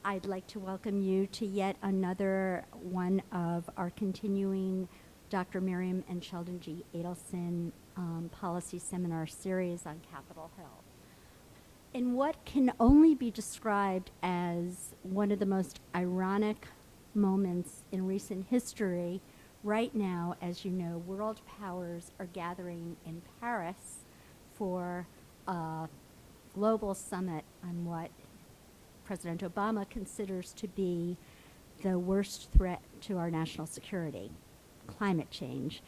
I'd like to welcome you to yet another one of our continuing Dr. Miriam and Sheldon G. Adelson policy seminar series on Capitol Hill. In what can only be described as one of the most ironic moments in recent history, right now, as you know, world powers are gathering in Paris for a global summit on what President Obama considers to be the worst threat to our national security, climate change.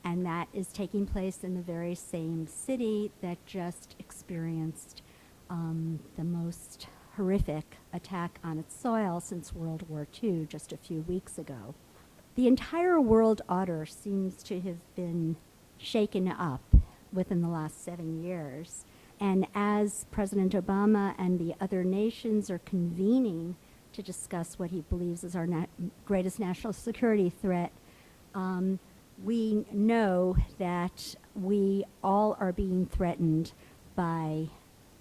And that is taking place in the very same city that just experienced the most horrific attack on its soil since World War II just a few weeks ago. The entire world order seems to have been shaken up within the last 7 years. And as President Obama and the other nations are convening to discuss what he believes is our greatest national security threat, we know that we all are being threatened by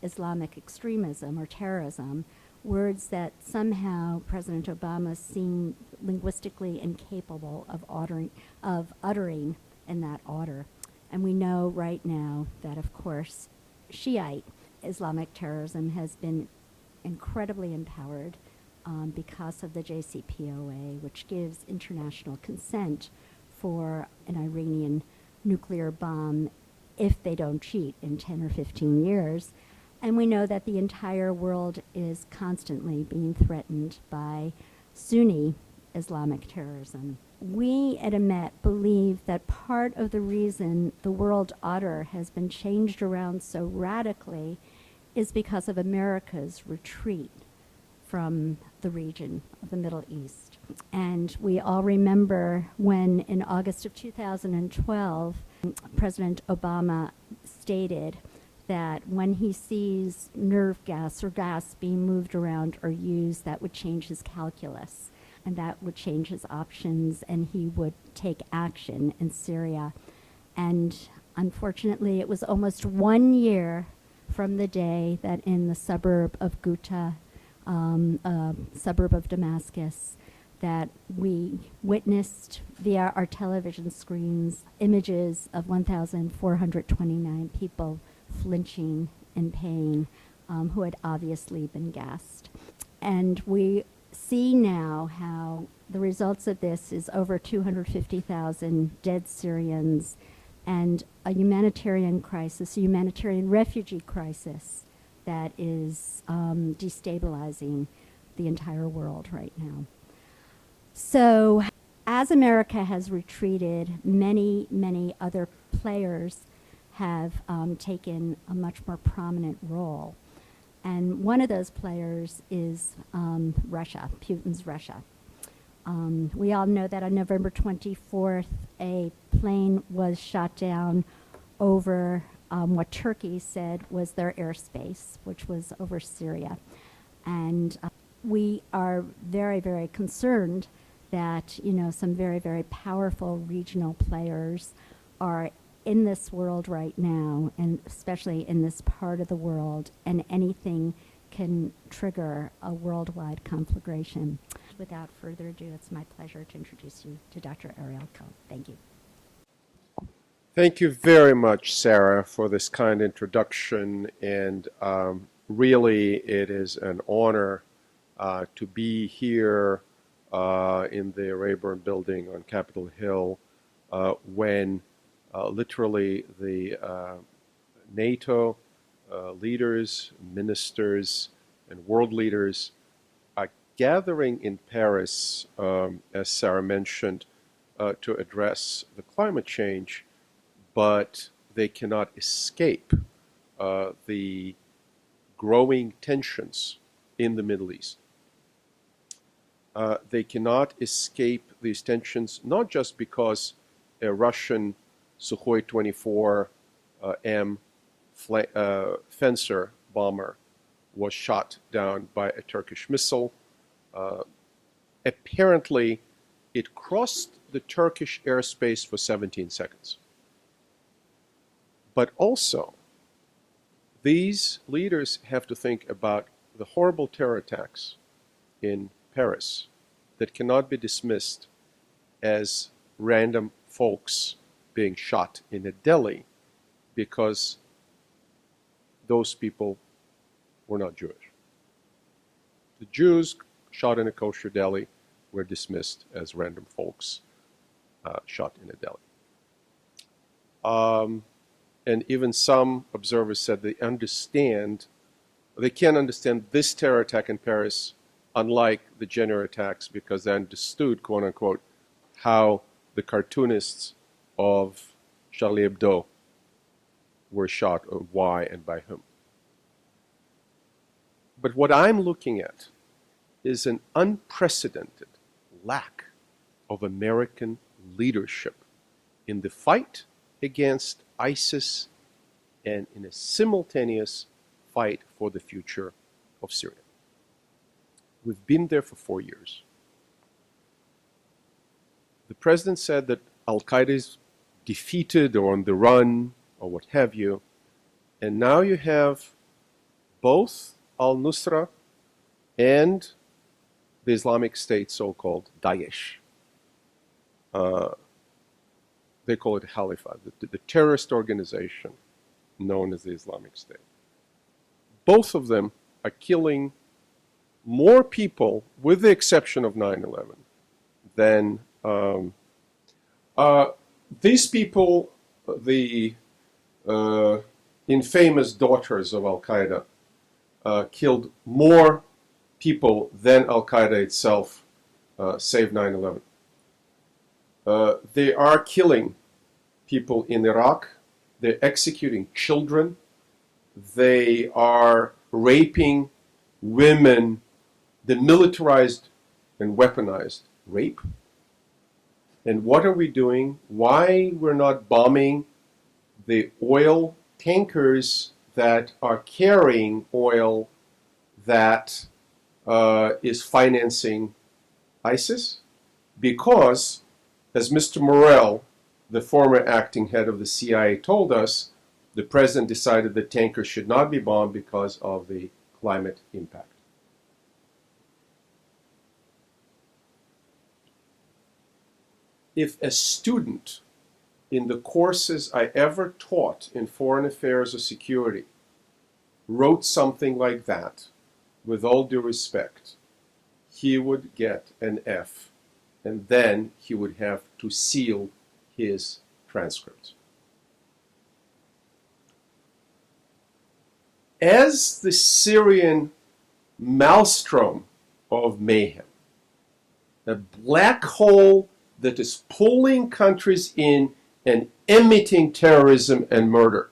Islamic extremism or terrorism, words that somehow President Obama seemed linguistically incapable of uttering in that order. And we know right now that, of course, Shiite Islamic terrorism has been incredibly empowered because of the JCPOA, which gives international consent for an Iranian nuclear bomb if they don't cheat in 10 or 15 years. And we know that the entire world is constantly being threatened by Sunni Islamic terrorism. We at AMET believe that part of the reason the world order has been changed around so radically is because of America's retreat from the region of the Middle East. And we all remember when in August of 2012, President Obama stated that when he sees nerve gas or gas being moved around or used, that would change his calculus. And that would change his options, and he would take action in Syria. And unfortunately, it was almost 1 year from the day that in the suburb of Ghouta, suburb of Damascus, that we witnessed via our television screens images of 1,429 people flinching in pain, who had obviously been gassed. And we see now how the results of this is over 250,000 dead Syrians and a humanitarian crisis, a humanitarian refugee crisis that is destabilizing the entire world right now. So as America has retreated, many, many other players have taken a much more prominent role. And one of those players is Russia, Putin's Russia. We all know that on November 24th, a plane was shot down over what Turkey said was their airspace, which was over Syria. And we are very, very concerned that, some very, very powerful regional players are in this world right now, and especially in this part of the world, and anything can trigger a worldwide conflagration. Without further ado, it's my pleasure to introduce you to Dr. Ariel Cohen. Thank you. Thank you very much, Sarah, for this kind introduction, and really it is an honor to be here in the Rayburn building on Capitol Hill when literally the NATO leaders, ministers, and world leaders are gathering in Paris, as Sarah mentioned, to address the climate change, but they cannot escape the growing tensions in the Middle East. They cannot escape these tensions, not just because a Russian Sukhoi 24M Fencer bomber was shot down by a Turkish missile. Apparently, it crossed the Turkish airspace for 17 seconds. But also, these leaders have to think about the horrible terror attacks in Paris that cannot be dismissed as random folks being shot in a deli because those people were not Jewish. The Jews shot in a kosher deli were dismissed as random folks shot in a deli. And even some observers said they can't understand this terror attack in Paris, unlike the January attacks, because they understood, quote unquote, how the cartoonists of Charlie Hebdo were shot, or why and by whom. But what I'm looking at is an unprecedented lack of American leadership in the fight against ISIS and in a simultaneous fight for the future of Syria. We've been there for 4 years. The president said that Al-Qaeda is defeated or on the run or what have you, and now you have both al-Nusra and the Islamic State, so-called Daesh. They call it Khalifa, the terrorist organization known as the Islamic State. Both of them are killing more people, with the exception of 9/11, than these people, the infamous daughters of Al-Qaeda, killed more people than Al-Qaeda itself, save 9/11. They are killing people in Iraq. They're executing children. They are raping women, the militarized and weaponized rape. And what are we doing? Why we're not bombing the oil tankers that are carrying oil that is financing ISIS? Because, as Mr. Morell, the former acting head of the CIA, told us, the president decided that tankers should not be bombed because of the climate impact. If a student in the courses I ever taught in foreign affairs or security wrote something like that, with all due respect, he would get an F, and then he would have to seal his transcripts. As the Syrian maelstrom of mayhem, a black hole that is pulling countries in and emitting terrorism and murder,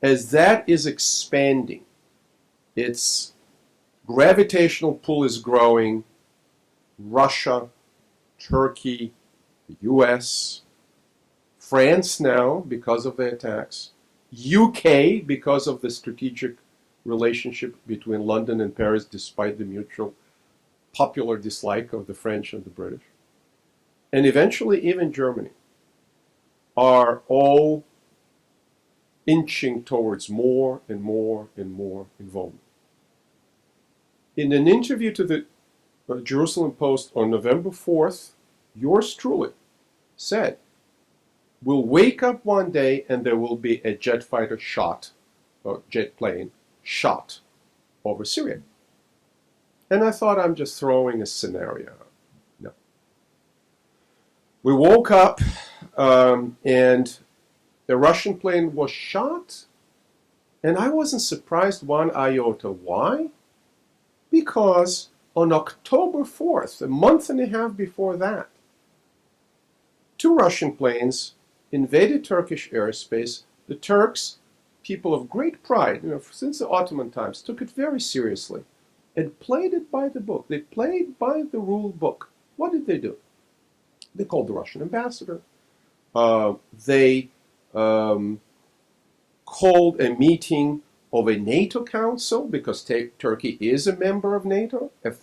as that is expanding, its gravitational pull is growing. Russia, Turkey, the US, France now because of the attacks, UK because of the strategic relationship between London and Paris despite the mutual popular dislike of the French and the British, and eventually even Germany, are all inching towards more and more and more involvement. In an interview to the Jerusalem Post on November 4th, yours truly said, we'll wake up one day and there will be a jet fighter shot, or jet plane shot over Syria. And I thought, I'm just throwing a scenario. No. We woke up and the Russian plane was shot, and I wasn't surprised one iota. Why? Because on October 4th, a month and a half before that, 2 Russian planes invaded Turkish airspace. The Turks, people of great pride, since the Ottoman times, took it very seriously and played it by the book. They played by the rule book. What did they do? They called the Russian ambassador. They called a meeting of a NATO council, because Turkey is a member of NATO, a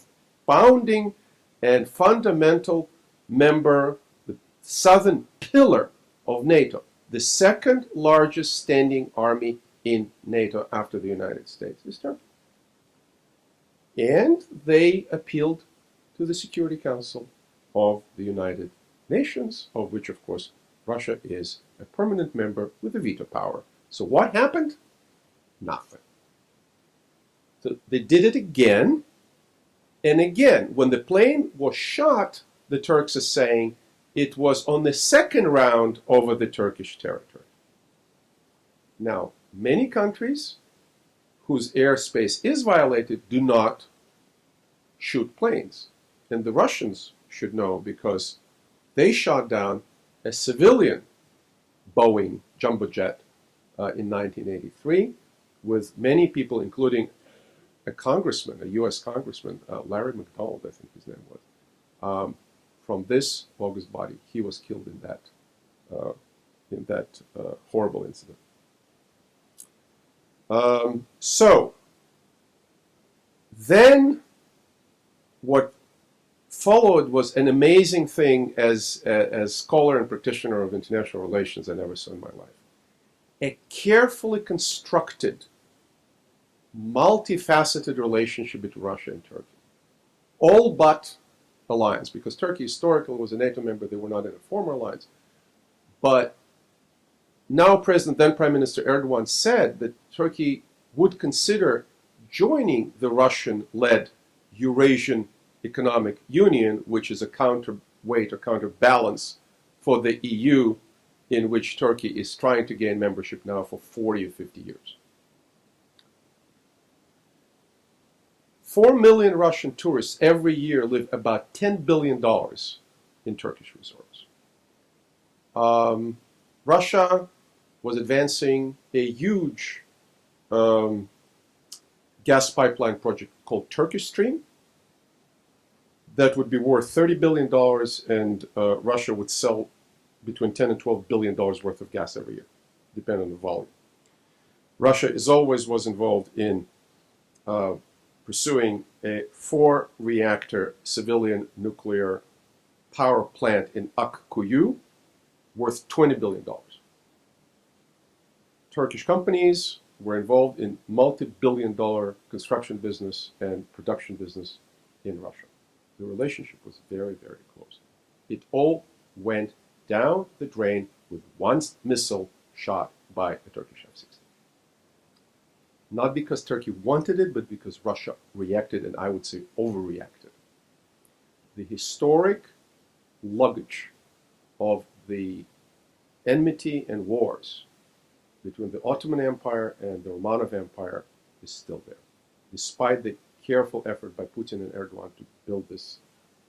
founding and fundamental member, the southern pillar of NATO, the second largest standing army in NATO after the United States is Turkey. And they appealed to the Security Council of the United Nations, of which, of course, Russia is a permanent member with a veto power. So what happened? Nothing. So they did it again and again. When the plane was shot, the Turks are saying it was on the second round over the Turkish territory. Now, many countries whose airspace is violated do not shoot planes. And the Russians should know because they shot down a civilian Boeing jumbo jet in 1983 with many people, including a congressman, a U.S. congressman, Larry McDonald, I think his name was, from this bogus body. He was killed in that horrible incident. So then what followed was an amazing thing as scholar and practitioner of international relations I never saw in my life. A carefully constructed, multifaceted relationship between Russia and Turkey. All but alliance, because Turkey historically was a NATO member, they were not in a former alliance. But now then Prime Minister Erdogan said that Turkey would consider joining the Russian-led Eurasian Economic Union, which is a counterweight or counterbalance for the EU, in which Turkey is trying to gain membership now for 40 or 50 years. 4 million Russian tourists every year live about $10 billion in Turkish resorts. Russia was advancing a huge gas pipeline project called Turkish Stream that would be worth $30 billion, and Russia would sell between $10 and $12 billion worth of gas every year, depending on the volume. Russia was involved in pursuing a 4-reactor civilian nuclear power plant in Akkuyu worth $20 billion. Turkish companies were involved in multi-billion-dollar construction business and production business in Russia. The relationship was very, very close. It all went down the drain with one missile shot by a Turkish F-16. Not because Turkey wanted it, but because Russia reacted, and I would say overreacted. The historic luggage of the enmity and wars between the Ottoman Empire and the Romanov Empire is still there, despite the careful effort by Putin and Erdogan to build this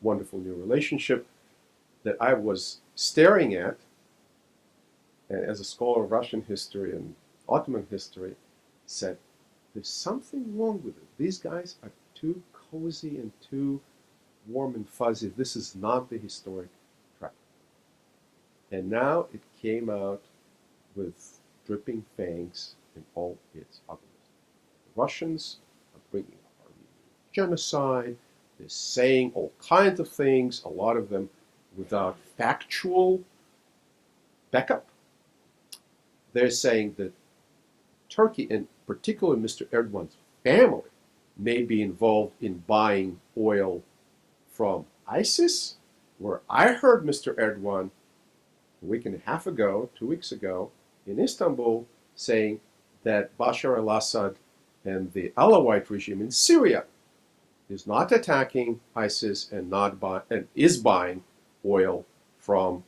wonderful new relationship that I was staring at, and as a scholar of Russian history and Ottoman history, said, there's something wrong with it. These guys are too cozy and too warm and fuzzy. This is not the historic track. And now it came out with dripping fangs in all its ugliness. The Russians are bringing up genocide. They're saying all kinds of things, a lot of them without factual backup. They're saying that Turkey, and particularly Mr. Erdogan's family, may be involved in buying oil from ISIS, where I heard Mr. Erdogan a week and a half ago, 2 weeks ago, in Istanbul, saying that Bashar al-Assad and the Alawite regime in Syria is not attacking ISIS and is buying oil from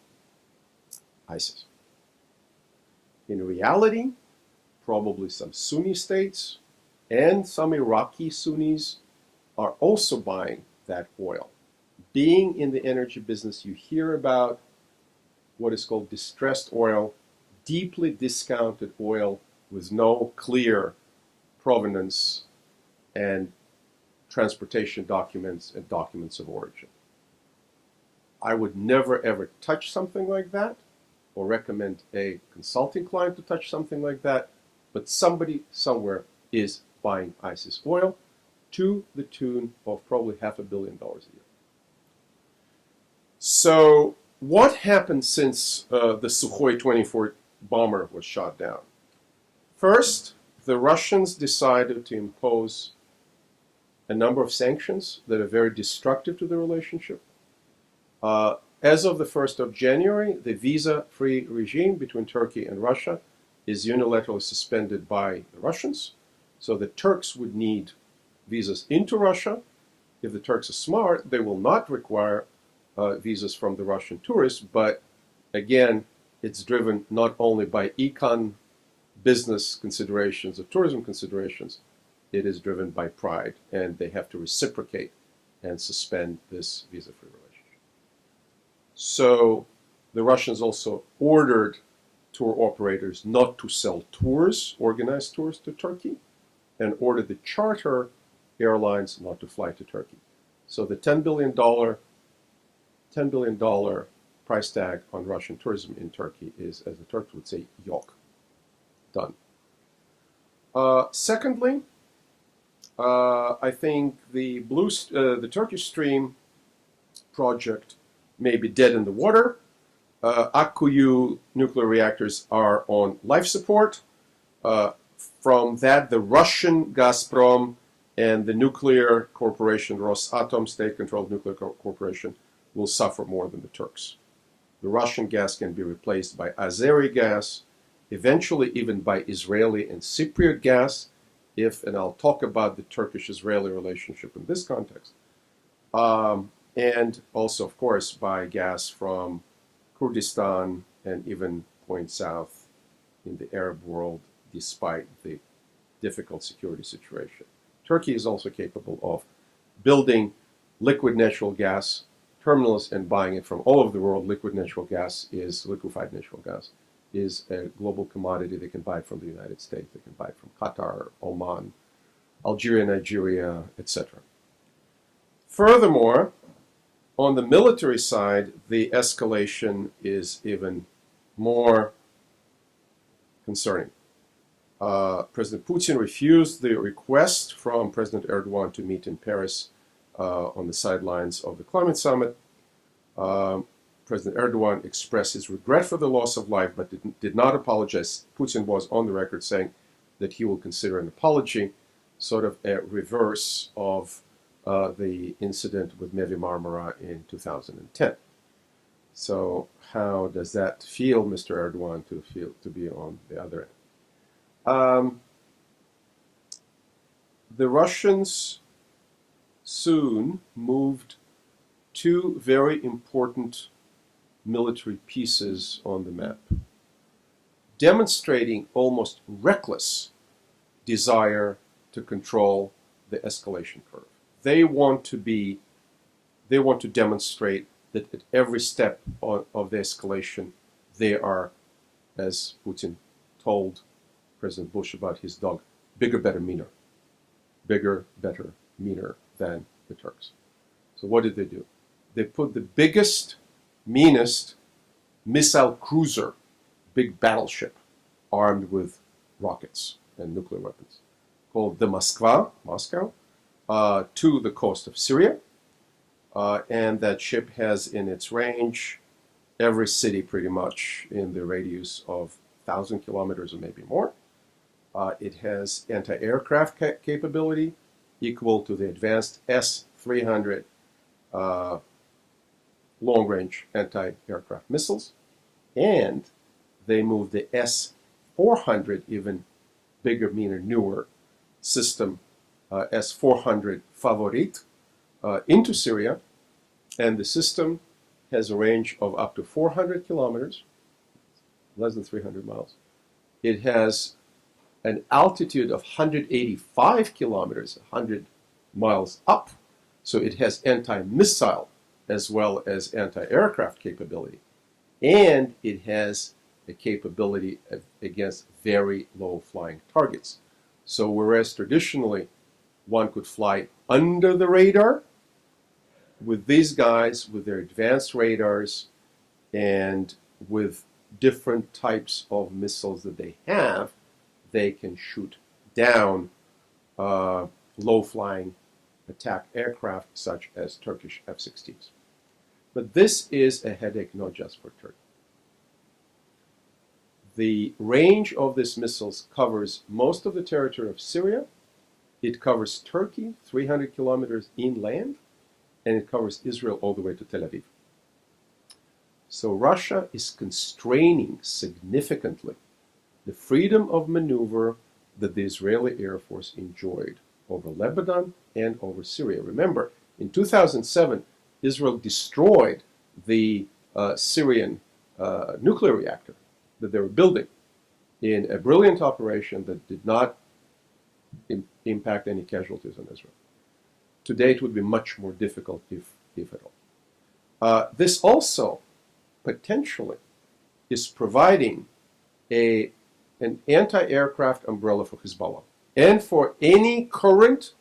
ISIS. In reality, probably some Sunni states and some Iraqi Sunnis are also buying that oil. Being in the energy business, you hear about what is called distressed oil, deeply discounted oil with no clear provenance and transportation documents and documents of origin. I would never ever touch something like that or recommend a consulting client to touch something like that, but somebody somewhere is buying ISIS oil to the tune of probably $500 million a year. So what happened since the Sukhoi 24 bomber was shot down? First, the Russians decided to impose a number of sanctions that are very destructive to the relationship. As of the 1st of January, the visa-free regime between Turkey and Russia is unilaterally suspended by the Russians. So the Turks would need visas into Russia. If the Turks are smart, they will not require visas from the Russian tourists, but again, it's driven not only by business considerations or tourism considerations, it is driven by pride, and they have to reciprocate and suspend this visa-free relationship. So the Russians also ordered tour operators not to sell tours, organized tours to Turkey, and ordered the charter airlines not to fly to Turkey. So the $10 billion price tag on Russian tourism in Turkey is, as the Turks would say, yok. Done. Secondly, I think the Turkish Stream project may be dead in the water. Akkuyu nuclear reactors are on life support. From that, the Russian Gazprom and the nuclear corporation Rosatom, state-controlled nuclear corporation, will suffer more than the Turks. The Russian gas can be replaced by Azeri gas, eventually even by Israeli and Cypriot gas, and I'll talk about the Turkish-Israeli relationship in this context, and also, of course, by gas from Kurdistan and even points south in the Arab world, despite the difficult security situation. Turkey is also capable of building liquid natural gas terminals and buying it from all over the world. Liquefied natural gas is a global commodity. They can buy it from the United States. They can buy it from Qatar, Oman, Algeria, Nigeria, etc. Furthermore, on the military side, the escalation is even more concerning. President Putin refused the request from President Erdogan to meet in Paris on the sidelines of the climate summit. President Erdogan expressed his regret for the loss of life, but did not apologize. Putin was on the record saying that he will consider an apology, sort of a reverse of the incident with Nevi Marmara in 2010. So how does that feel, Mr. Erdogan, to be on the other end? The Russians soon moved two very important military pieces on the map, demonstrating almost reckless desire to control the escalation curve. They want to demonstrate that at every step of the escalation, they are, as Putin told President Bush about his dog, bigger, better, meaner. Bigger, better, meaner than the Turks. So what did they do? They put the biggest, meanest missile cruiser, big battleship, armed with rockets and nuclear weapons, called the Moscow, to the coast of Syria. And that ship has in its range every city pretty much in the radius of 1,000 kilometers or maybe more. It has anti-aircraft capability equal to the advanced S-300 long-range anti-aircraft missiles. And they moved the S-400, even bigger, meaner, newer system, S-400 Favorit, into Syria. And the system has a range of up to 400 kilometers, less than 300 miles. It has an altitude of 185 kilometers, 100 miles up. So it has anti-missile as well as anti-aircraft capability. And it has a capability against very low-flying targets. So whereas traditionally one could fly under the radar, with these guys, with their advanced radars and with different types of missiles that they have, they can shoot down low-flying attack aircraft such as Turkish F-16s. But this is a headache not just for Turkey. The range of these missiles covers most of the territory of Syria, It covers Turkey, 300 kilometers inland, and it covers Israel all the way to Tel Aviv. So Russia is constraining significantly the freedom of maneuver that the Israeli Air Force enjoyed over Lebanon and over Syria. Remember, in 2007, Israel destroyed the Syrian nuclear reactor that they were building in a brilliant operation that did not impact any casualties on Israel. Today, it would be much more difficult, if at all. This also potentially is providing an anti-aircraft umbrella for Hezbollah and for any current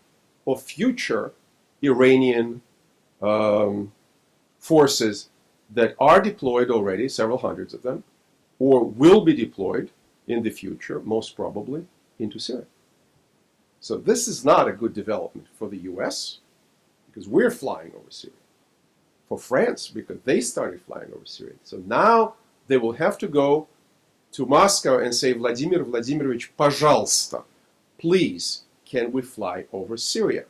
or future Iranian forces that are deployed already, several hundreds of them, or will be deployed in the future, most probably, into Syria. So this is not a good development for the US, because we're flying over Syria. For France, because they started flying over Syria. So now they will have to go to Moscow and say, Vladimir Vladimirovich, пожалуйста, please, can we fly over Syria?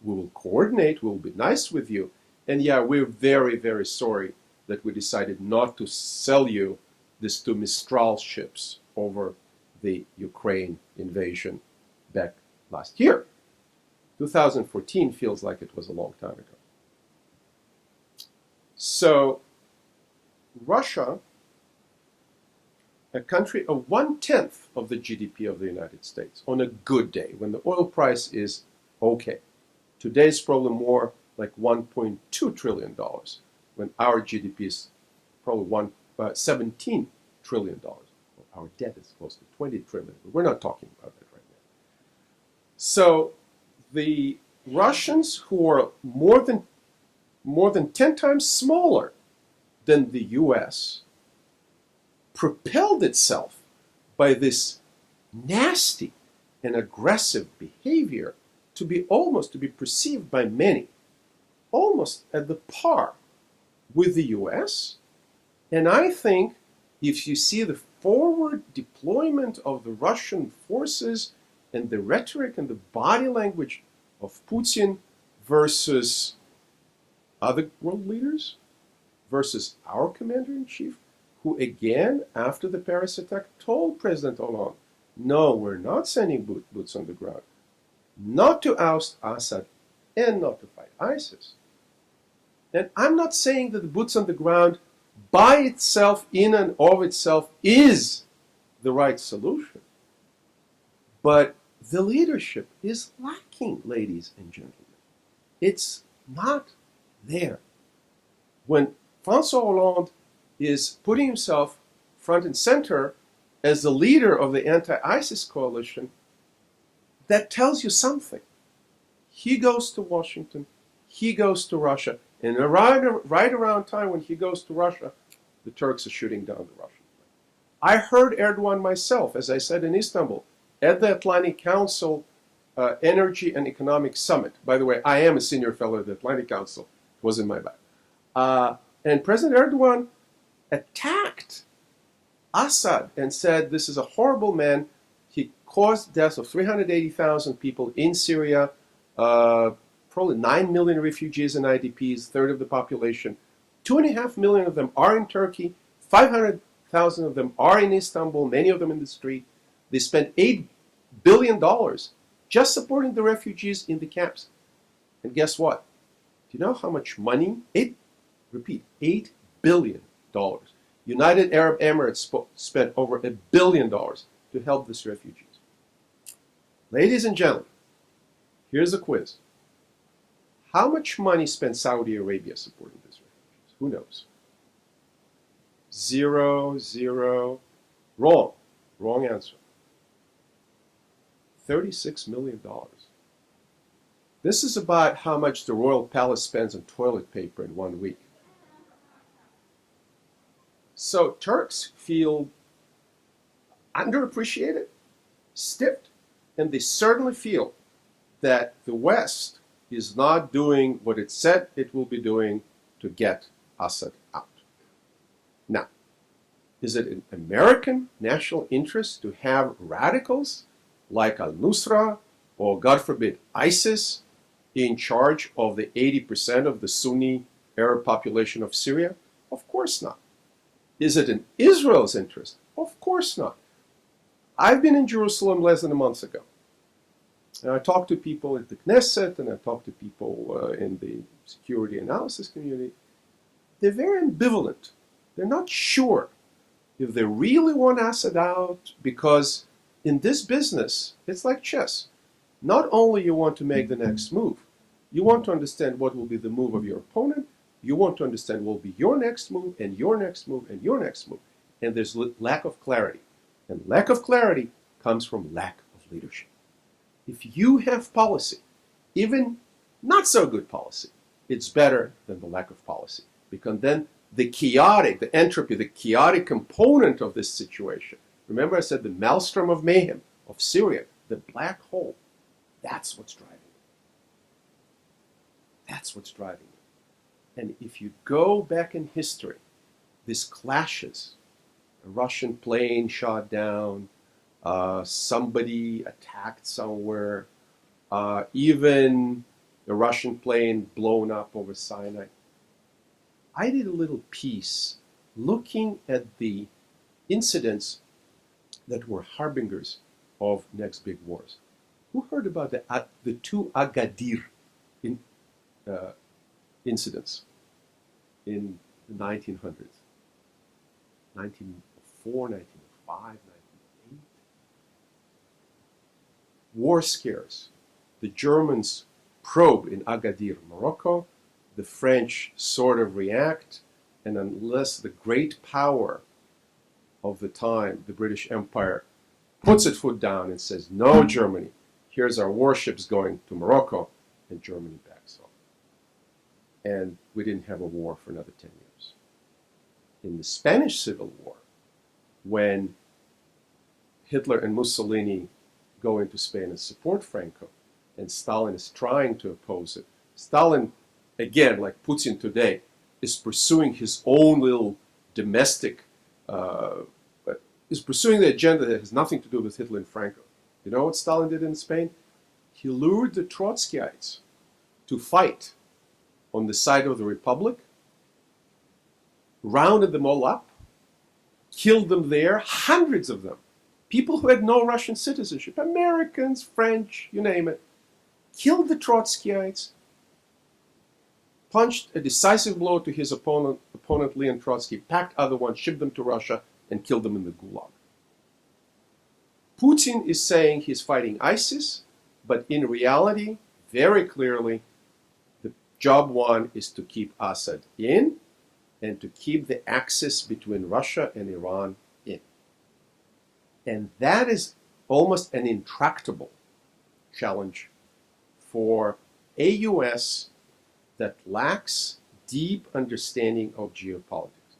We will coordinate, we'll be nice with you, and yeah, we're very, very sorry that we decided not to sell you these 2 Mistral ships over the Ukraine invasion back last year. 2014 feels like it was a long time ago. So Russia, a country of 1/10 of the GDP of the United States, on a good day, when the oil price is okay. Today's probably more like $1.2 trillion, when our GDP is probably $17 trillion. Our debt is close to $20 trillion, but we're not talking about that right now. So the Russians, who are more than 10 times smaller than the US, propelled itself by this nasty and aggressive behavior to be perceived by many almost at the par with the US. And I think if you see the forward deployment of the Russian forces and the rhetoric and the body language of Putin versus other world leaders, versus our commander-in-chief, who again, after the Paris attack, told President Hollande, no, we're not sending boots on the ground, not to oust Assad and not to fight ISIS. And I'm not saying that the boots on the ground by itself, in and of itself, is the right solution. But the leadership is lacking, ladies and gentlemen. It's not there. When François Hollande is putting himself front and center as the leader of the anti-ISIS coalition, that tells you something. He goes to Washington, he goes to Russia, and right around time when he goes to Russia, the Turks are shooting down the Russian plane. I heard Erdogan myself, as I said in Istanbul, at the Atlantic Council Energy and Economic Summit. By the way, I am a senior fellow at the Atlantic Council. It was in my bag. And President Erdogan attacked Assad and said, this is a horrible man. He caused deaths of 380,000 people in Syria, probably 9 million refugees and IDPs, third of the population. 2.5 million of them are in Turkey. 500,000 of them are in Istanbul, many of them in the street. They spent $8 billion just supporting the refugees in the camps. And guess what? Do you know how much money? $8 billion. United Arab Emirates spent over $1 billion to help these refugees. Ladies and gentlemen, here's a quiz. How much money spent Saudi Arabia supporting these refugees? Who knows? 0, 0. Wrong. Wrong answer. $36 million. This is about how much the royal palace spends on toilet paper in 1 week. So Turks feel underappreciated, stiffed, and they certainly feel that the West is not doing what it said it will be doing to get Assad out. Now, is it an American national interest to have radicals like al-Nusra or God forbid, ISIS in charge of the 80% of the Sunni Arab population of Syria? Of course not. Is it in Israel's interest? Of course not. I've been in Jerusalem less than a month ago. And I talked to people at the Knesset, and I talked to people in the security analysis community. They're very ambivalent. They're not sure if they really want Assad out, because in this business, it's like chess. Not only you want to make the next move, you want to understand what will be the move of your opponent, you want to understand what will be your next move, and your next move, and your next move. And there's lack of clarity. And lack of clarity comes from lack of leadership. If you have policy, even not so good policy, it's better than the lack of policy. Because then the chaotic, the entropy, the chaotic component of this situation, remember I said the maelstrom of mayhem of Syria, the black hole, that's what's driving it. That's what's driving it. And if you go back in history, these clashes, a Russian plane shot down, somebody attacked somewhere, even a Russian plane blown up over Sinai. I did a little piece looking at the incidents that were harbingers of next big wars. Who heard about the two Agadir incidents in the 1900s? 1904, 1905, 1908. War scares. The Germans probe in Agadir, Morocco. The French sort of react, and unless the great power of the time, the British Empire, puts its foot down and says, no, Germany, here's our warships going to Morocco, and Germany backs off. And we didn't have a war for another 10 years. In the Spanish Civil War, when Hitler and Mussolini go into Spain and support Franco, and Stalin is trying to oppose it, Stalin, again, like Putin today, is pursuing his own little domestic, is pursuing the agenda that has nothing to do with Hitler and Franco. You know what Stalin did in Spain? He lured the Trotskyites to fight on the side of the Republic, rounded them all up, killed them there, hundreds of them, people who had no Russian citizenship, Americans, French, you name it, killed the Trotskyites, punched a decisive blow to his opponent Leon Trotsky, packed other ones, shipped them to Russia, and killed them in the Gulag. Putin is saying he's fighting ISIS, but in reality, very clearly, the job one is to keep Assad in and to keep the axis between Russia and Iran in. And that is almost an intractable challenge for a U.S. that lacks deep understanding of geopolitics.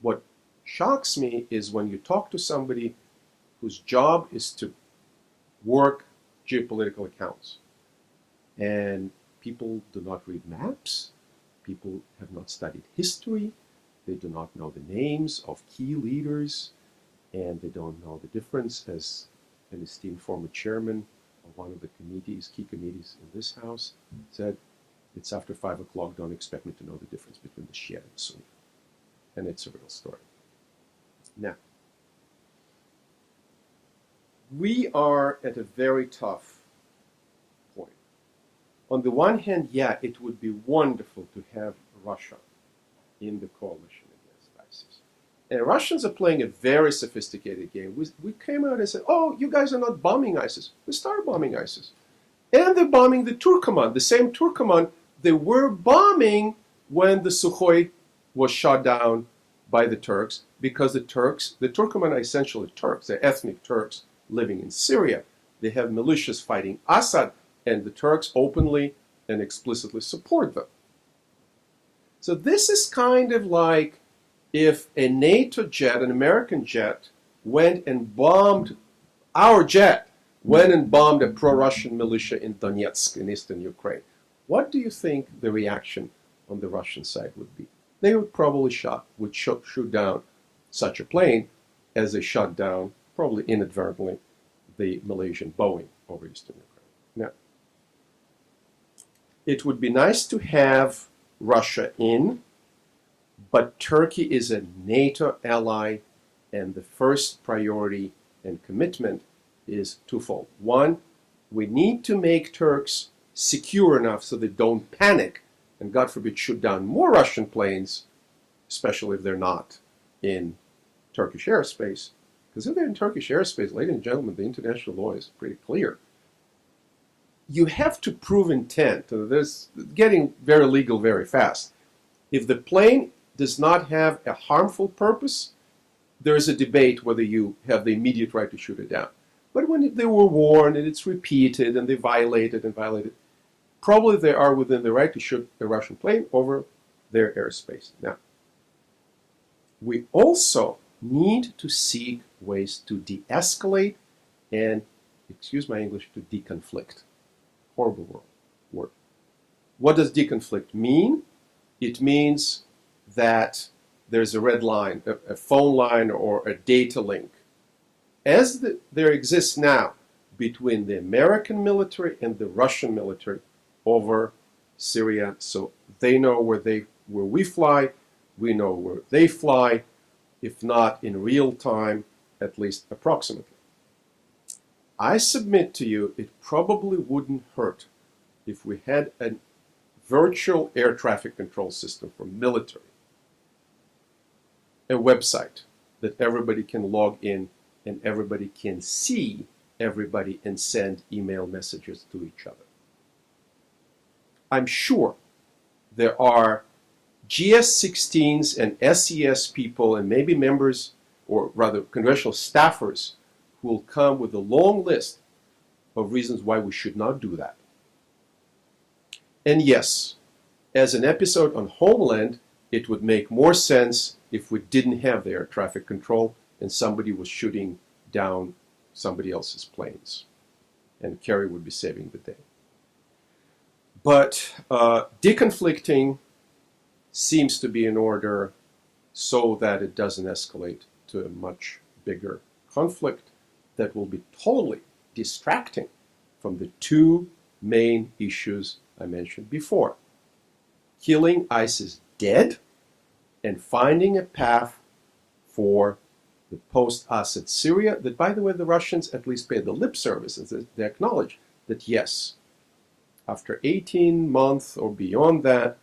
What shocks me is when you talk to somebody whose job is to work geopolitical accounts, and people do not read maps, people have not studied history, they do not know the names of key leaders, and they don't know the difference, as an esteemed former chairman of one of the committees, key committees in this house, said, it's after 5 o'clock, don't expect me to know the difference between the Shia and the Sunni. And it's a real story. Now, we are at a very tough point. On the one hand, yeah, it would be wonderful to have Russia in the coalition against ISIS. And Russians are playing a very sophisticated game. We came out and said, oh, you guys are not bombing ISIS. They started bombing ISIS. And they're bombing the Turkoman, the same Turkoman they were bombing when the Sukhoi was shot down by the Turks, because the Turkoman are essentially Turks. They're ethnic Turks living in Syria. They have militias fighting Assad, and the Turks openly and explicitly support them. So this is kind of like if a NATO jet, an American jet, went and bombed, our jet went and bombed a pro-Russian militia in Donetsk in eastern Ukraine. What do you think the reaction on the Russian side would be? They would probably shoot down such a plane as they shot down, probably inadvertently, the Malaysian Boeing over eastern Ukraine. Now, it would be nice to have Russia in, but Turkey is a NATO ally, and the first priority and commitment is twofold. One, we need to make Turks secure enough so they don't panic and, God forbid, shoot down more Russian planes, especially if they're not in Turkish airspace. Because if they're in Turkish airspace, ladies and gentlemen, the international law is pretty clear. You have to prove intent. There's getting very legal very fast. If the plane does not have a harmful purpose, there is a debate whether you have the immediate right to shoot it down. But when they were warned and it's repeated and they violated, probably they are within the right to shoot a Russian plane over their airspace. Now, we also need to seek ways to de-escalate and, excuse my English, to deconflict. Horrible word. What does deconflict mean? It means that there's a red line, a phone line or a data link, as there exists now between the American military and the Russian military over Syria. So they know where we fly, we know where they fly, if not in real time, at least approximately. I submit to you, it probably wouldn't hurt if we had a virtual air traffic control system for military, a website that everybody can log in and everybody can see everybody and send email messages to each other. I'm sure there are GS-16s and SES people and maybe members, or rather congressional staffers, who will come with a long list of reasons why we should not do that. And yes, as an episode on Homeland, it would make more sense if we didn't have the air traffic control and somebody was shooting down somebody else's planes. And Kerry would be saving the day. But deconflicting seems to be in order so that it doesn't escalate to a much bigger conflict that will be totally distracting from the two main issues I mentioned before. Killing ISIS dead and finding a path for the post-Assad Syria that, by the way, the Russians at least paid the lip service and they acknowledge that yes, after 18 months or beyond that,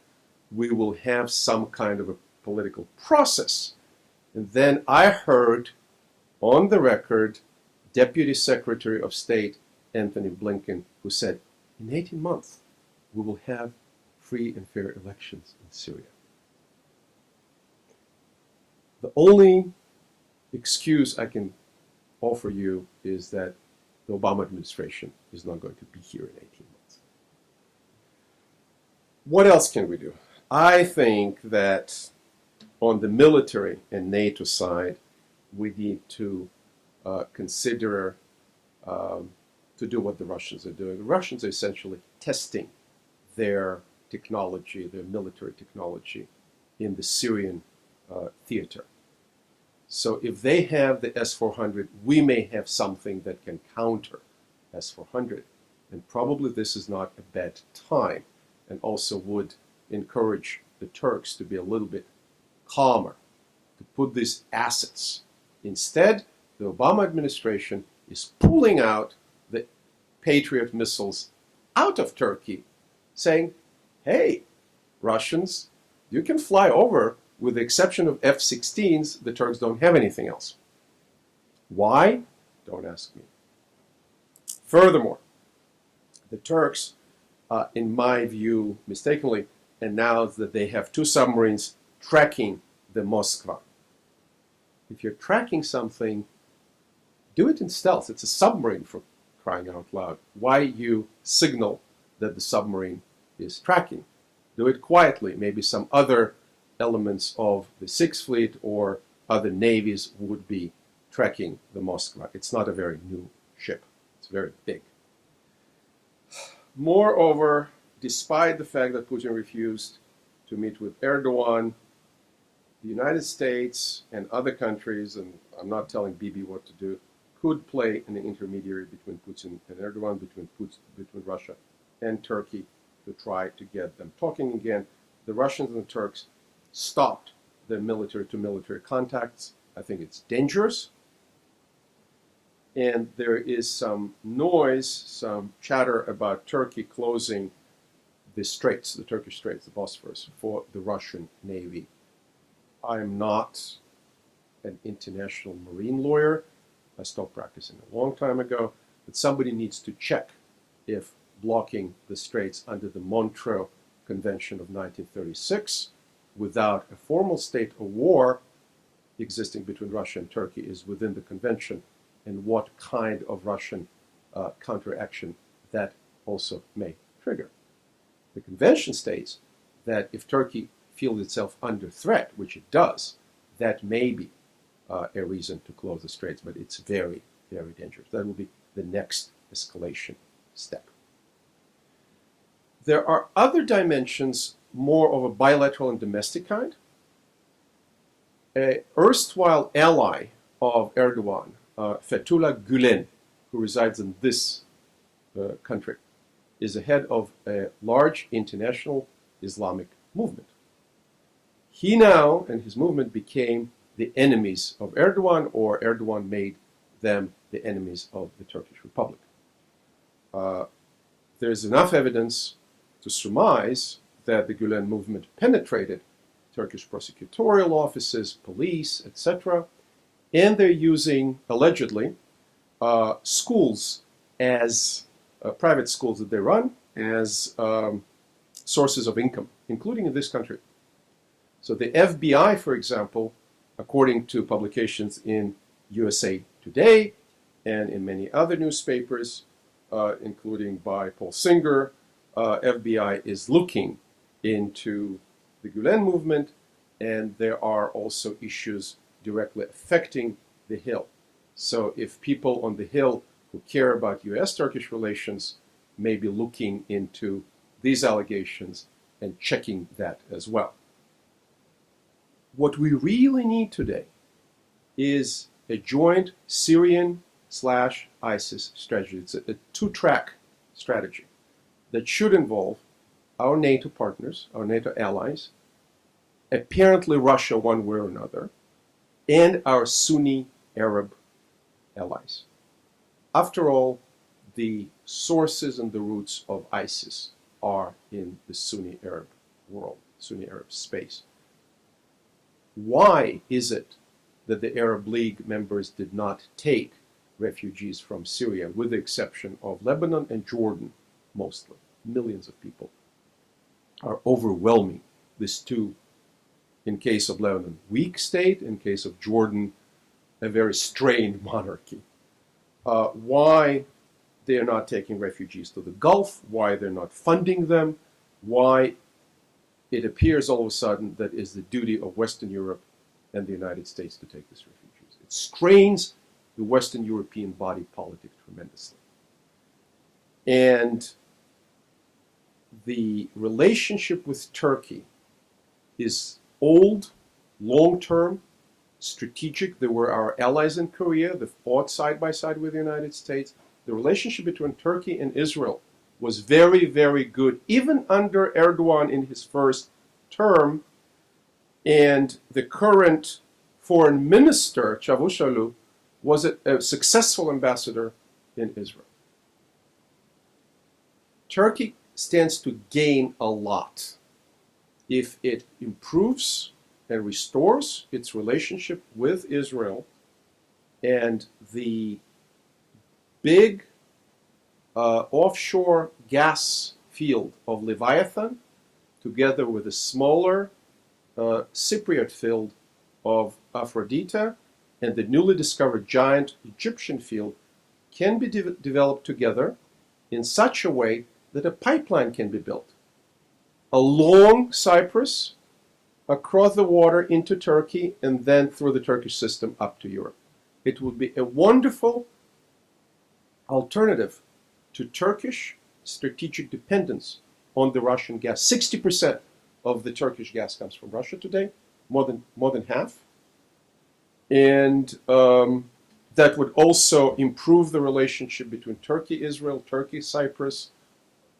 we will have some kind of a political process. And then I heard on the record Deputy Secretary of State Anthony Blinken, who said, in 18 months, we will have free and fair elections in Syria. The only excuse I can offer you is that the Obama administration is not going to be here in 18 months. What else can we do? I think that on the military and NATO side, we need to consider to do what the Russians are doing. The Russians are essentially testing their technology, their military technology, in the Syrian theater. So if they have the S-400, we may have something that can counter S-400. And probably this is not a bad time, and also would encourage the Turks to be a little bit calmer, to put these assets. Instead, the Obama administration is pulling out the Patriot missiles out of Turkey, saying, hey, Russians, you can fly over. With the exception of F-16s, the Turks don't have anything else. Why? Don't ask me. Furthermore, the Turks, in my view, mistakenly announced that they have two submarines tracking the Moskva. If you're tracking something, do it in stealth. It's a submarine, for crying out loud. Why you signal that the submarine is tracking? Do it quietly. Maybe some other elements of the Sixth Fleet or other navies would be tracking the Moskva. It's not a very new ship. It's very big. Moreover, despite the fact that Putin refused to meet with Erdogan, the United States and other countries, and I'm not telling Bibi what to do, could play an intermediary between Putin and Erdogan, between Russia and Turkey, to try to get them talking again. The Russians and the Turks stopped the military-to-military contacts. I think it's dangerous. And there is some noise, some chatter about Turkey closing the straits, the Turkish straits, the Bosphorus, for the Russian Navy. I am not an international marine lawyer. I stopped practicing a long time ago. But somebody needs to check if blocking the straits under the Montreux Convention of 1936 without a formal state of war existing between Russia and Turkey is within the convention, and what kind of Russian counteraction that also may trigger. The convention states that if Turkey feels itself under threat, which it does, that may be a reason to close the straits, but it's very, very dangerous. That will be the next escalation step. There are other dimensions, more of a bilateral and domestic kind. An erstwhile ally of Erdogan, Fethullah Gülen, who resides in this country, is the head of a large international Islamic movement. He now and his movement became the enemies of Erdogan, or Erdogan made them the enemies of the Turkish Republic. There's enough evidence to surmise that the Gülen movement penetrated Turkish prosecutorial offices, police, etc., and they're using, allegedly, schools as private schools that they run as sources of income, including in this country. So the FBI, for example, according to publications in USA Today and in many other newspapers, including by Paul Singer, FBI is looking into the Gülen movement, and there are also issues directly affecting the Hill. So if people on the Hill who care about US-Turkish relations may be looking into these allegations and checking that as well. What we really need today is a joint Syrian/ISIS strategy. It's a two-track strategy that should involve our NATO partners, our NATO allies, apparently Russia one way or another, and our Sunni Arab allies. After all, the sources and the roots of ISIS are in the Sunni Arab world, Sunni Arab space. Why is it that the Arab League members did not take refugees from Syria, with the exception of Lebanon and Jordan, mostly? Millions of people are overwhelming this too, in case of Lebanon, weak state, in case of Jordan, a very strained monarchy. Why they are not taking refugees to the Gulf, why they're not funding them, why it appears all of a sudden that it's the duty of Western Europe and the United States to take these refugees. It strains the Western European body politic tremendously. And the relationship with Turkey is old, long-term, strategic. They were our allies in Korea. They fought side by side with the United States. The relationship between Turkey and Israel was very, very good, even under Erdogan in his first term. And the current foreign minister, Çavuşoğlu, was a successful ambassador in Israel. Turkey stands to gain a lot if it improves and restores its relationship with Israel, and the big offshore gas field of Leviathan, together with a smaller Cypriot field of Aphrodite, and the newly discovered giant Egyptian field, can be developed together in such a way that a pipeline can be built along Cyprus, across the water into Turkey, and then through the Turkish system up to Europe. It would be a wonderful alternative to Turkish strategic dependence on the Russian gas. 60% of the Turkish gas comes from Russia today, more than half. And that would also improve the relationship between Turkey, Israel, Turkey, Cyprus,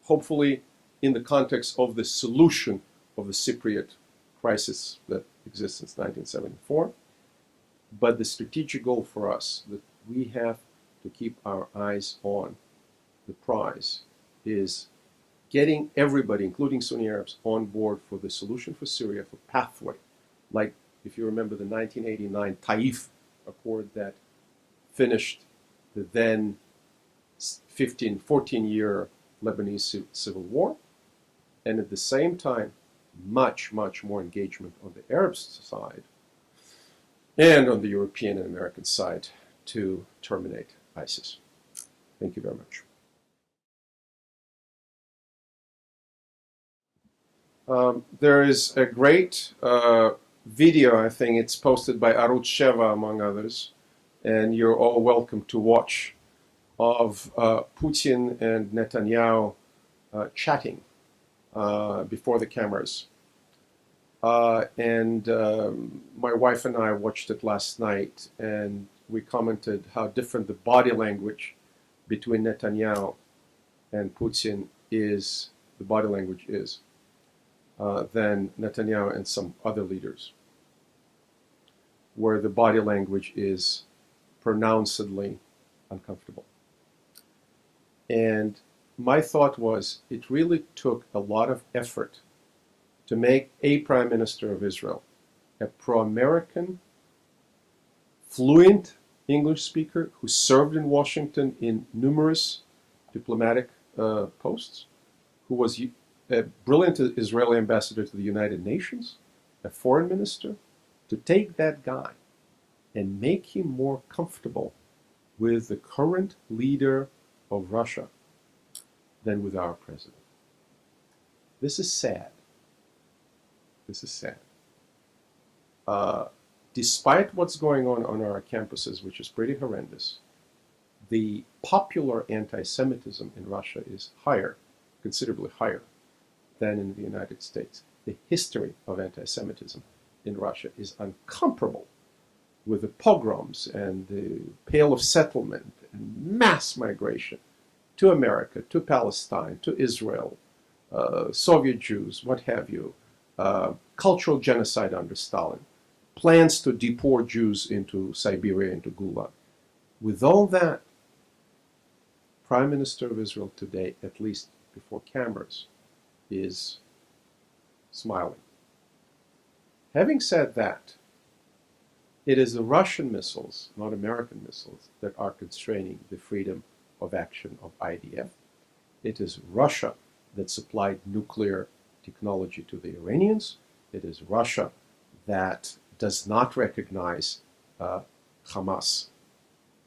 hopefully in the context of the solution of the Cypriot crisis that exists since 1974. But the strategic goal for us that we have to keep our eyes on the prize is getting everybody, including Sunni Arabs, on board for the solution for Syria, for pathway. Like, if you remember the 1989 Taif Accord that finished the then 14-year Lebanese civil war, and at the same time, much more engagement on the Arab side and on the European and American side to terminate ISIS. Thank you very much. There is a great video, I think it's posted by Arut Sheva, among others, and you're all welcome to watch, of Putin and Netanyahu chatting before the cameras. And my wife and I watched it last night, and we commented how different the body language between Netanyahu and Putin is, the body language is, than Netanyahu and some other leaders, where the body language is pronouncedly uncomfortable. And my thought was, it really took a lot of effort to make a Prime Minister of Israel a pro-American, fluent English speaker who served in Washington in numerous diplomatic posts, who was a brilliant Israeli ambassador to the United Nations, a foreign minister, to take that guy and make him more comfortable with the current leader of Russia than with our president. This is sad. This is sad. Despite what's going on our campuses, which is pretty horrendous, the popular anti-Semitism in Russia is higher, considerably higher, than in the United States. The history of anti-Semitism in Russia is incomparable, with the pogroms and the Pale of Settlement and mass migration to America, to Palestine, to Israel, Soviet Jews, what have you, cultural genocide under Stalin, plans to deport Jews into Siberia, into Gulag. With all that, Prime Minister of Israel today, at least before cameras, is smiling. Having said that, it is the Russian missiles, not American missiles, that are constraining the freedom of action of IDF. It is Russia that supplied nuclear technology to the Iranians. It is Russia that does not recognize Hamas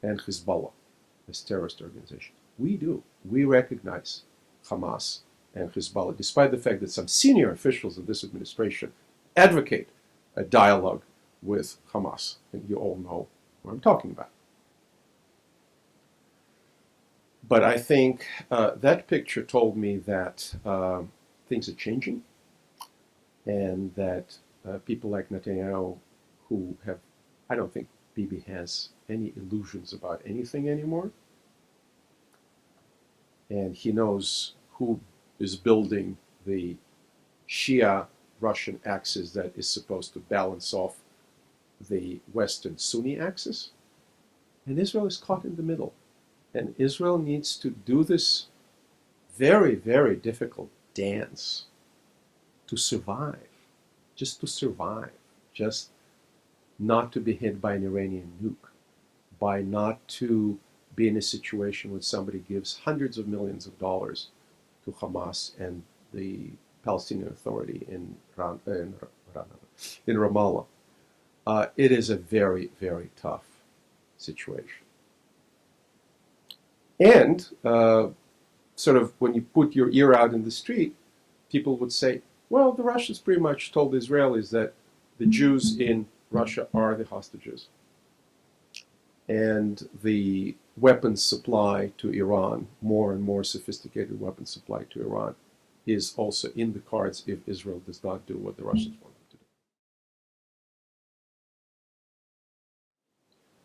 and Hezbollah as terrorist organizations. We do. We recognize Hamas and Hezbollah, despite the fact that some senior officials of this administration advocate a dialogue with Hamas. And you all know what I'm talking about. But I think that picture told me that things are changing, and that people like Netanyahu, who have, I don't think Bibi has any illusions about anything anymore, and he knows who is building the Shia Russian axis that is supposed to balance off the Western Sunni axis. And Israel is caught in the middle. And Israel needs to do this very, very difficult dance to survive. Just to survive. Just not to be hit by an Iranian nuke. By not to be in a situation where somebody gives hundreds of millions of dollars to Hamas and the Palestinian Authority in Ramallah. It is a very, very tough situation. And sort of when you put your ear out in the street, people would say, well, the Russians pretty much told the Israelis that the Jews in Russia are the hostages. And the weapons supply to Iran, more and more sophisticated weapons supply to Iran, is also in the cards if Israel does not do what the Russians want them to do.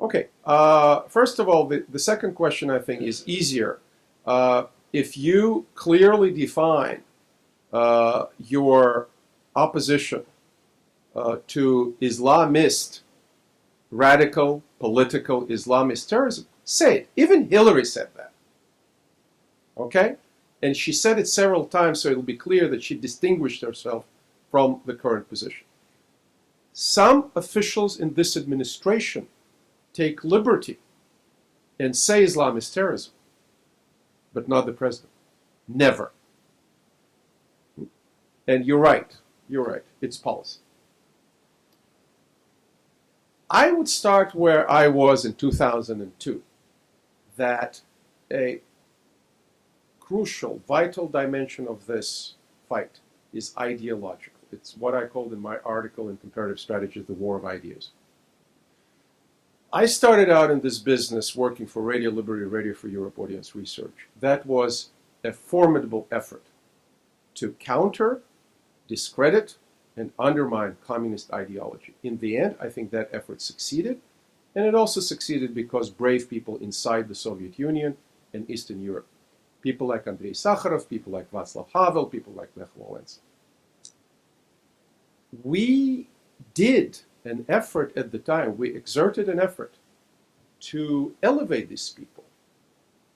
Okay. First of all, the second question I think is easier. If you clearly define your opposition to Islamist, radical, political Islamist terrorism, say it. Even Hillary said that. Okay? And she said it several times, so it'll be clear that she distinguished herself from the current position. Some officials in this administration take liberty and say Islamist terrorism, but not the president. Never. And you're right. You're right. It's policy. I would start where I was in 2002, that a crucial, vital dimension of this fight is ideological. It's what I called in my article in Comparative Strategy the war of ideas. I started out in this business working for Radio Liberty, Radio for Europe Audience Research. That was a formidable effort to counter, discredit, and undermine communist ideology. In the end, I think that effort succeeded, and it also succeeded because brave people inside the Soviet Union and Eastern Europe, people like Andrei Sakharov, people like Václav Havel, people like Lech Walesa. We did an effort at the time, we exerted an effort to elevate these people.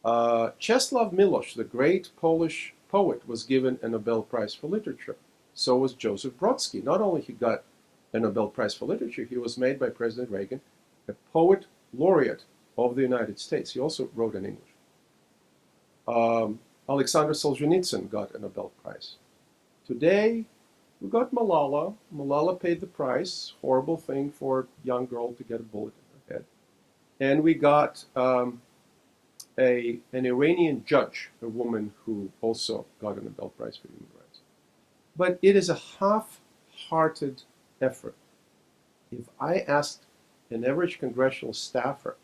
Czesław Miłosz, the great Polish poet, was given a Nobel Prize for Literature. So was Joseph Brodsky. Not only he got a Nobel Prize for Literature, he was made by President Reagan a poet laureate of the United States. He also wrote in English. Alexander Solzhenitsyn got a Nobel Prize. Today, we got Malala. Malala paid the price. Horrible thing for a young girl to get a bullet in her head. And we got an Iranian judge, a woman who also got a Nobel Prize for Human Rights. But it is a half-hearted effort. If I asked an average congressional staffer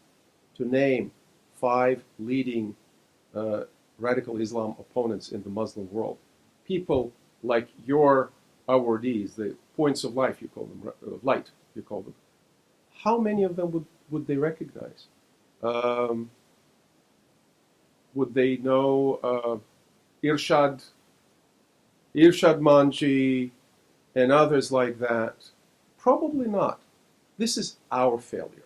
to name 5 leading radical Islam opponents in the Muslim world, people like your awardees, the points of life, you call them, light, you call them, how many of them would they recognize? Would they know Irshad Manji and others like that? Probably not. This is our failure.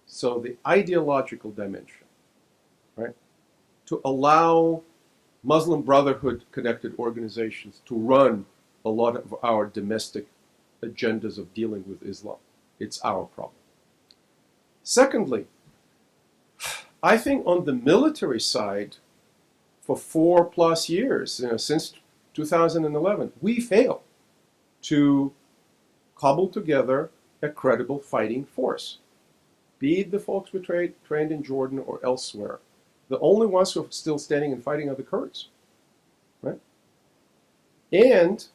So the ideological dimension, right? To allow Muslim Brotherhood connected organizations to run a lot of our domestic agendas of dealing with Islam. It's our problem. Secondly, I think on the military side, for 4+ years, since 2011, we failed to cobble together a credible fighting force. Be it the folks we trained in Jordan or elsewhere. The only ones who are still standing and fighting are the Kurds, right? And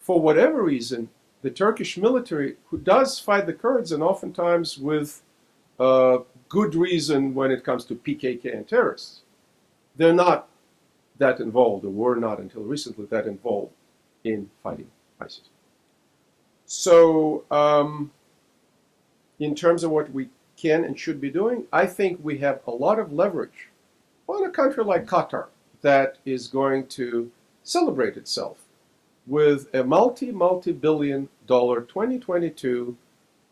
for whatever reason, the Turkish military, who does fight the Kurds, and oftentimes with good reason when it comes to PKK and terrorists, they're not that involved, or were not until recently that involved in fighting ISIS. So, in terms of what we can and should be doing, I think we have a lot of leverage on a country like Qatar that is going to celebrate itself with a multi-billion dollar 2022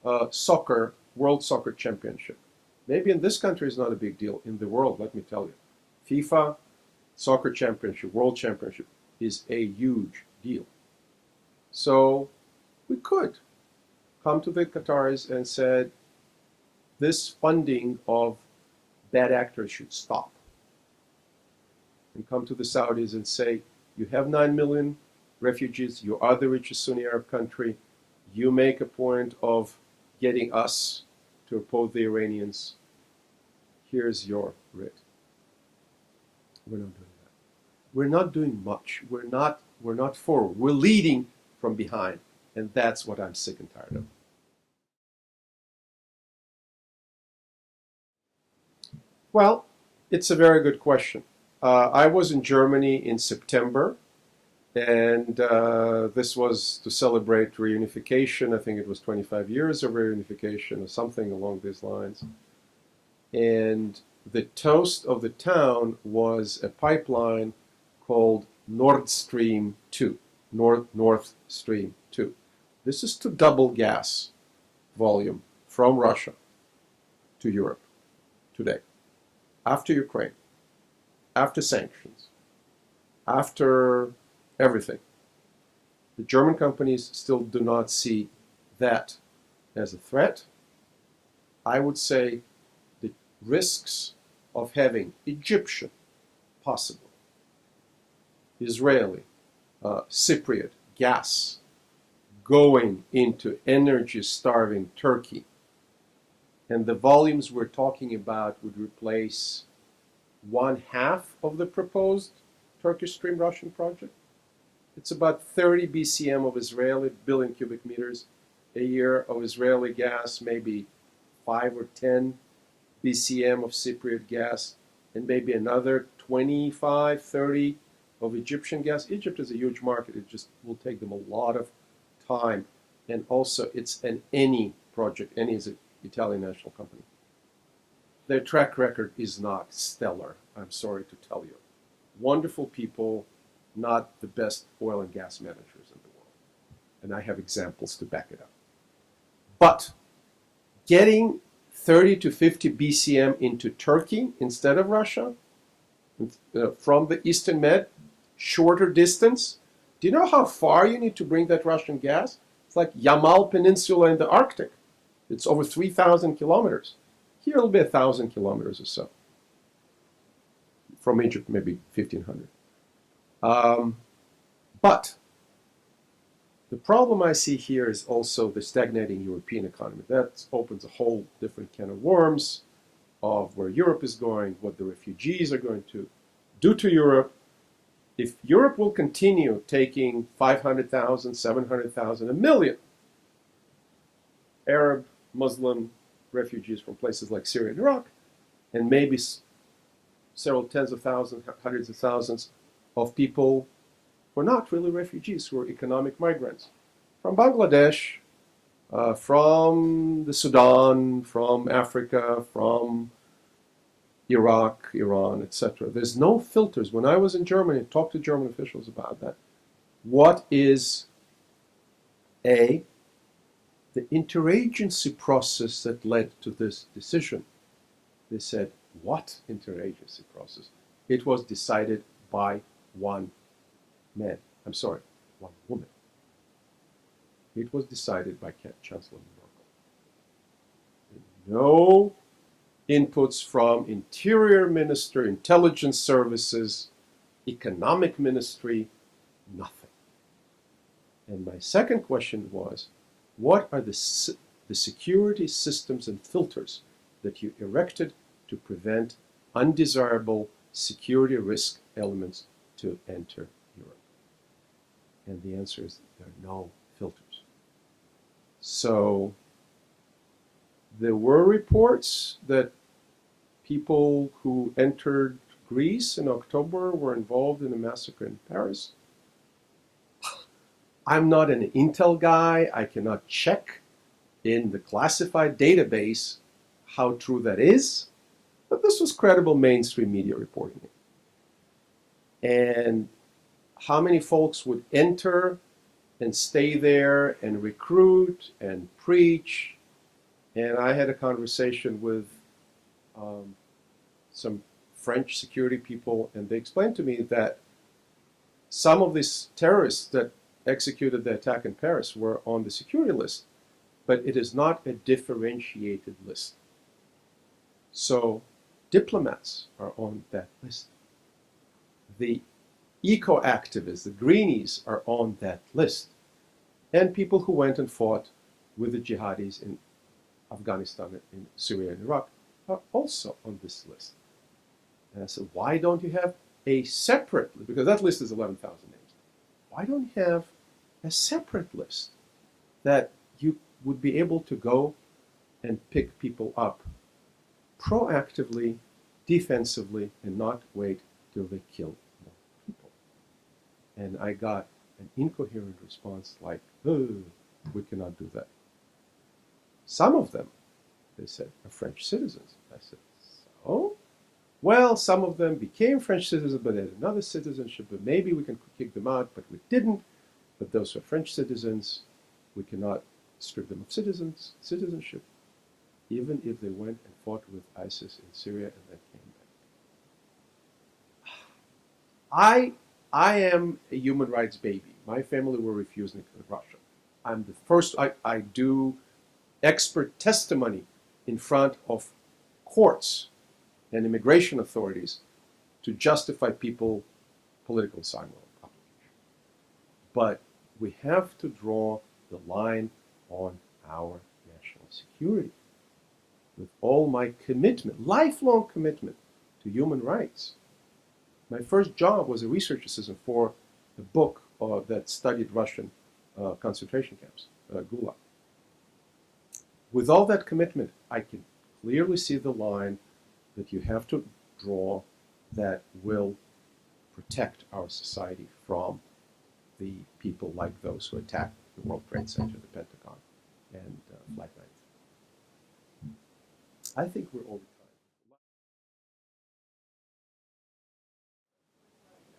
World Soccer Championship. Maybe in this country it's not a big deal. In the world, let me tell you, FIFA Soccer Championship, World Championship is a huge deal. So we could come to the Qataris and said, this funding of bad actors should stop. And come to the Saudis and say, you have 9 million refugees, you are the richest Sunni Arab country, you make a point of getting us to oppose the Iranians, here's your writ. We're not doing that. We're not doing much. We're not forward. We're leading from behind. And that's what I'm sick and tired of. Well, it's a very good question. I was in Germany in September, and this was to celebrate reunification. I think it was 25 years of reunification or something along these lines. And the toast of the town was a pipeline called Nord Stream 2, North Stream 2. This is to double gas volume from Russia to Europe today, after Ukraine, after sanctions, after everything. The German companies still do not see that as a threat. I would say the risks of having Egyptian, possible, Israeli, Cypriot gas going into energy-starving Turkey, and the volumes we're talking about would replace 1/2 of the proposed Turkish Stream Russian project. It's about 30 BCM of Israeli, billion cubic meters a year of Israeli gas, maybe 5 or 10 BCM of Cypriot gas, and maybe another 25, 30 of Egyptian gas. Egypt is a huge market. It just will take them a lot of time. And also, it's an Eni project. Eni is an Italian national company. Their track record is not stellar, I'm sorry to tell you. Wonderful people, not the best oil and gas managers in the world. And I have examples to back it up. But getting 30 to 50 BCM into Turkey instead of Russia, from the Eastern Med, shorter distance. Do you know how far you need to bring that Russian gas? It's like Yamal Peninsula in the Arctic. It's over 3,000 kilometers. Here it'll be 1,000 kilometers or so. From Egypt, maybe 1,500. But the problem I see here is also the stagnating European economy. That opens a whole different can of worms of where Europe is going, what the refugees are going to do to Europe. If Europe will continue taking 500,000, 700,000, 1 million Arab, Muslim refugees from places like Syria and Iraq, and maybe several tens of thousands, hundreds of thousands of people who are not really refugees, who are economic migrants from Bangladesh, from the Sudan, from Africa, from Iraq, Iran, etc. There's no filters. When I was in Germany, I talked to German officials about that. What is the interagency process that led to this decision? They said, what interagency process? It was decided by one man. I'm sorry, one woman. It was decided by Chancellor Merkel. No inputs from Interior Minister, Intelligence Services, Economic Ministry, nothing. And my second question was, what are the security systems and filters that you erected to prevent undesirable security risk elements to enter Europe? And the answer is there are no filters. So there were reports that people who entered Greece in October were involved in a massacre in Paris. I'm not an intel guy. I cannot check in the classified database how true that is. But this was credible mainstream media reporting it. And how many folks would enter and stay there and recruit and preach? And I had a conversation with some French security people, and they explained to me that some of these terrorists that executed the attack in Paris were on the security list, but it is not a differentiated list. So diplomats are on that list. The eco-activists, the greenies, are on that list. And people who went and fought with the jihadis in Afghanistan, in Syria and Iraq are also on this list. And I said, why don't you have a separate list? Because that list is 11,000 names. Why don't you have a separate list that you would be able to go and pick people up proactively, defensively, and not wait till they kill more people? And I got an incoherent response like, oh, we cannot do that. Some of them, they said, are French citizens. I said, Oh, well, some of them became French citizens, but they had another citizenship, but maybe we can kick them out, but we didn't. But those who are French citizens, we cannot strip them of citizenship, even if they went and fought with ISIS in Syria and then came back. I am a human rights baby. My family were refused in Russia. I'm the first, I do expert testimony in front of courts and immigration authorities to justify people political asylum application. But we have to draw the line on our national security. With all my commitment, lifelong commitment to human rights. My first job was a research assistant for a book that studied Russian concentration camps, Gulag. With all that commitment, I can clearly see the line that you have to draw that will protect our society from the people like those who attacked the World Trade Center, the Pentagon, and Flight 9. I think we're over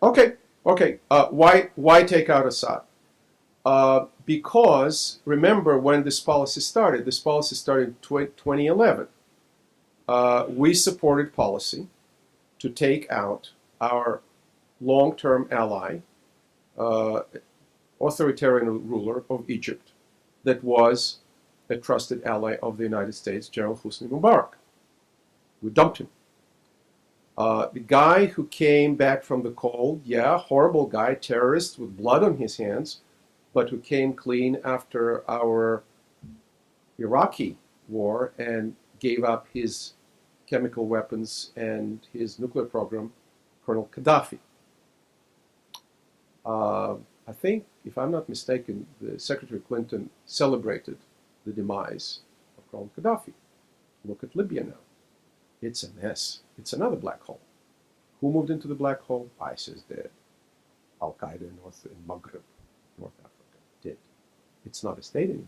time. Okay. Why take out Assad? Because remember when this policy started. This policy started in 2011. We supported policy to take out our long-term ally, authoritarian ruler of Egypt, that was a trusted ally of the United States, General Hosni Mubarak. We dumped him. The guy who came back from the cold, yeah, horrible guy, terrorist with blood on his hands, but who came clean after our Iraqi war and gave up his chemical weapons and his nuclear program, Colonel Gaddafi. I think, if I'm not mistaken, the Secretary Clinton celebrated the demise of Colonel Gaddafi. Look at Libya now. It's a mess. It's another black hole. Who moved into the black hole? ISIS did. Al-Qaeda in Maghreb, North Africa, did. It's not a state anymore.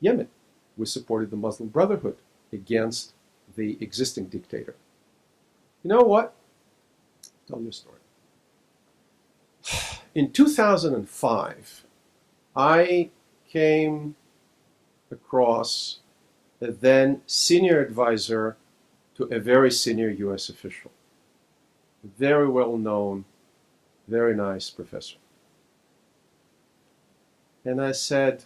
Yemen, we supported the Muslim Brotherhood against the existing dictator. You know what? I'll tell you a story. In 2005, I came across a then senior advisor to a very senior US official. A very well known, very nice professor. And I said,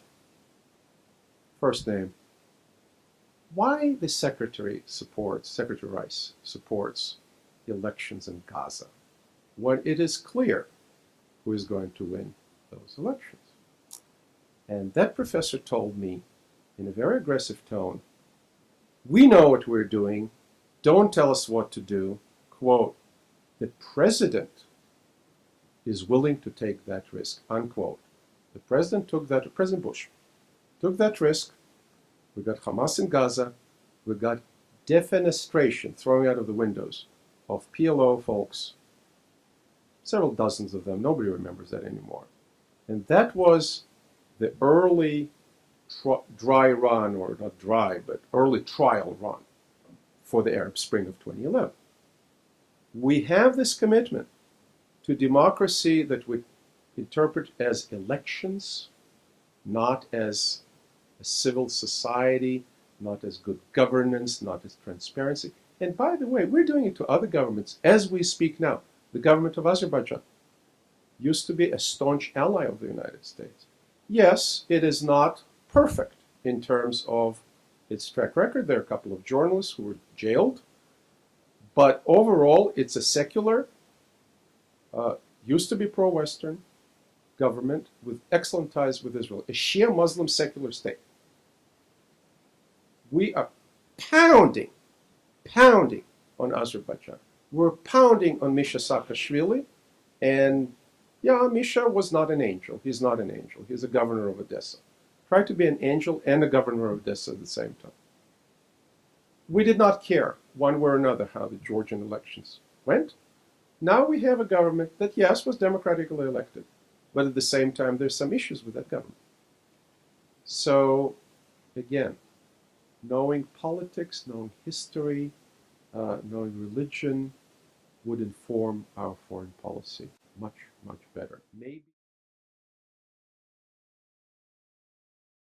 first name, why the Secretary Rice supports elections in Gaza when it is clear who is going to win those elections? And that professor told me in a very aggressive tone, we know what we're doing, don't tell us what to do, quote, the president is willing to take that risk, unquote. The president President Bush took that risk. We got Hamas in Gaza, we got defenestration, throwing out of the windows of PLO folks, several dozens of them, nobody remembers that anymore. And that was the early dry run, or not dry, but early trial run for the Arab Spring of 2011. We have this commitment to democracy that we interpret as elections, not as a civil society, not as good governance, not as transparency. And by the way, we're doing it to other governments as we speak now. The government of Azerbaijan used to be a staunch ally of the United States. Yes, it is not perfect in terms of its track record. There are a couple of journalists who were jailed. But overall, it's a secular, used to be pro-Western government with excellent ties with Israel, a Shia Muslim secular state. We are pounding on Azerbaijan. We're pounding on Misha Saakashvili. And yeah, Misha was not an angel. He's not an angel. He's a governor of Odessa. Tried to be an angel and a governor of Odessa at the same time. We did not care, one way or another, how the Georgian elections went. Now we have a government that, yes, was democratically elected, but at the same time, there's some issues with that government. So, again, knowing politics, knowing history, knowing religion would inform our foreign policy much, much better. Maybe